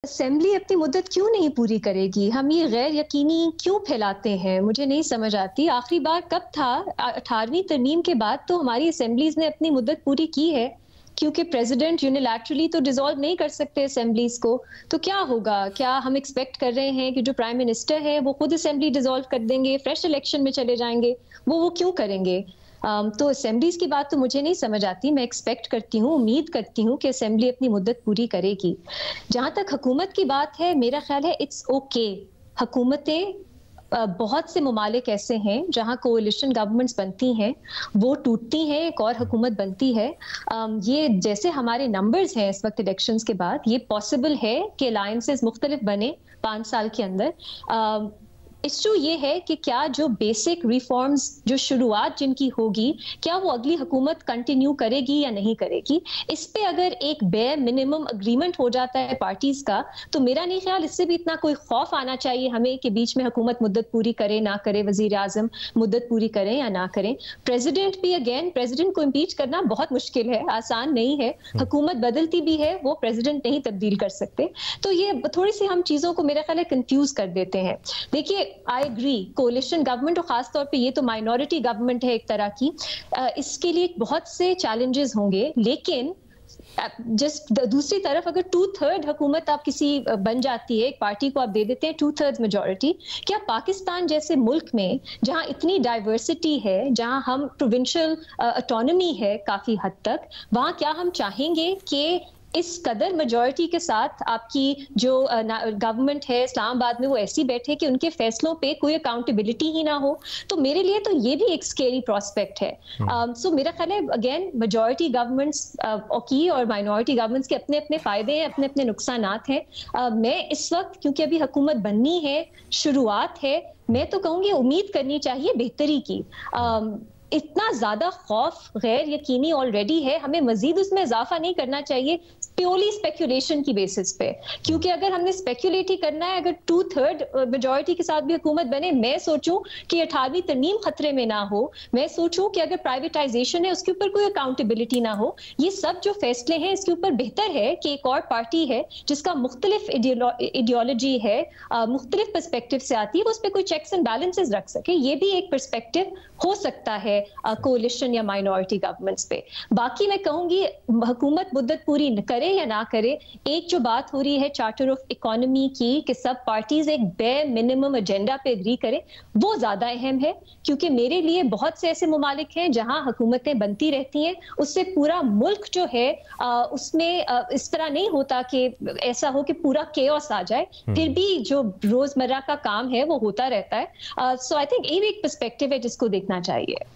Assembly अपनी मुद्दत क्यों नहीं पूरी करेगी? हम ये गैर यकीनी क्यों फैलाते हैं? मुझे नहीं समझ आती। आखिरी बार कब था? 18वीं तरमीम के बाद तो हमारी असेंबलीज ने अपनी मुद्दत पूरी की है, क्योंकि प्रेसिडेंट यूनिलैटरली तो डिसॉल्व नहीं कर सकते असेंबलीज को। तो क्या होगा? क्या हम एक्सपेक्ट कर रहे हैं कि जो प्राइम मिनिस्टर है वो खुद असेंबली डिसॉल्व कर देंगे, फ्रेश इलेक्शन में चले जाएंगे? वो क्यों करेंगे? तो असेंबलीज की बात तो मुझे नहीं समझ आती। मैं एक्सपेक्ट करती हूँ, उम्मीद करती हूँ कि असेंबली अपनी मुद्दत पूरी करेगी। जहां तक हुकूमत की बात है, मेरा ख्याल है इट्स ओके। हुकूमतें बहुत से ममालिक ऐसे हैं जहां कोalition गवर्नमेंट्स बनती हैं, वो टूटती हैं, एक और हुकूमत बनती है। ये जैसे हमारे नंबर्स हैं इस वक्त इलेक्शंस के बाद, ये पॉसिबल है कि अलायंसेस मुख्तलिफ बने 5 साल के अंदर। इशू ये है कि क्या जो बेसिक रिफॉर्म्स, जो शुरुआत जिनकी होगी, क्या वो अगली हुकूमत कंटिन्यू करेगी या नहीं करेगी? इस पे अगर एक बेयर मिनिमम अग्रीमेंट हो जाता है पार्टीज का, तो मेरा नहीं ख्याल इससे भी इतना कोई खौफ आना चाहिए हमें कि बीच में हुकूमत मुद्दत पूरी करे ना करे, वजीर आजम मुद्दत पूरी करें या ना करें। प्रेसिडेंट भी, अगेन, प्रेसिडेंट को इम्पीच करना बहुत मुश्किल है, आसान नहीं है। हुकूमत बदलती भी है, वो प्रेसिडेंट नहीं तब्दील कर सकते। तो ये थोड़ी सी हम चीजों को मेरा ख्याल है कंफ्यूज कर देते हैं। देखिए, आई एग्री, कोलिशन गवर्नमेंट और खास तौर पे ये तो माइनॉरिटी गवर्नमेंट है एक तरह की, इसके लिए बहुत से चैलेंजेस होंगे। लेकिन जस्ट दूसरी तरफ अगर 2/3 हुकूमत आप किसी बन जाती है, एक पार्टी को आप दे देते हैं 2/3 मेजोरिटी, क्या पाकिस्तान जैसे मुल्क में जहां इतनी डाइवर्सिटी है, जहां हम प्रोविंशियल ऑटोनॉमी है काफी हद तक, वहां क्या हम चाहेंगे कि इस कदर मेजॉरिटी के साथ आपकी जो गवर्नमेंट है इस्लामाबाद में वो ऐसी बैठे कि उनके फैसलों पे कोई अकाउंटेबिलिटी ही ना हो? तो मेरे लिए तो ये भी एक स्केरी प्रोस्पेक्ट है। सो मेरा ख्याल है, अगेन, मेजॉरिटी गवर्नमेंट्स की और माइनॉरिटी गवर्नमेंट्स के अपने अपने फायदे हैं, अपने अपने नुकसानात हैं। मैं इस वक्त, क्योंकि अभी हुकूमत बननी है, शुरुआत है, मैं तो कहूँगी उम्मीद करनी चाहिए बेहतरी की। इतना ज्यादा खौफ गैर यकीनी ऑलरेडी है, हमें मजीद उसमें इजाफा नहीं करना चाहिए प्योरली स्पेकुलेशन की बेसिस पे। क्योंकि अगर हमने स्पेकुलेट ही करना है, अगर 2/3 मेजॉरिटी के साथ भी हुकूमत बने, मैं सोचूं कि 18वीं तरमीम खतरे में ना हो, मैं सोचूं कि अगर प्राइवेटाइजेशन है उसके ऊपर कोई अकाउंटेबिलिटी ना हो, ये सब जो फैसले हैं इसके ऊपर बेहतर है कि एक और पार्टी है जिसका मुख्तलिफ आइडियोलॉजी है, मुख्तलिफ पर्सपेक्टिव से आती है, वो उस पर कोई चेक्स एंड बैलेंसेस रख सके। ये भी एक पर्सपेक्टिव हो सकता है कोलिशन या माइनॉरिटी गवर्नमेंट्स पे। बाकी मैं कहूंगी हुकूमत मुद्दत पूरी करे या ना करे, एक जो बात हो रही है चार्टर ऑफ इकोनॉमी की कि सब पार्टीज एक बेयर मिनिमम एजेंडा पे एग्री करें, वो ज्यादा अहम है। क्योंकि मेरे लिए बहुत से ऐसे ममालिक हैं जहां हुकूमतें बनती रहती हैं, उससे पूरा मुल्क जो है उसमें इस तरह नहीं होता कि ऐसा हो कि पूरा केओस आ जाए, फिर भी जो रोजमर्रा का काम है वो होता रहता है। सो आई थिंक ये भी एक पर्सपेक्टिव है जिसको देखना चाहिए।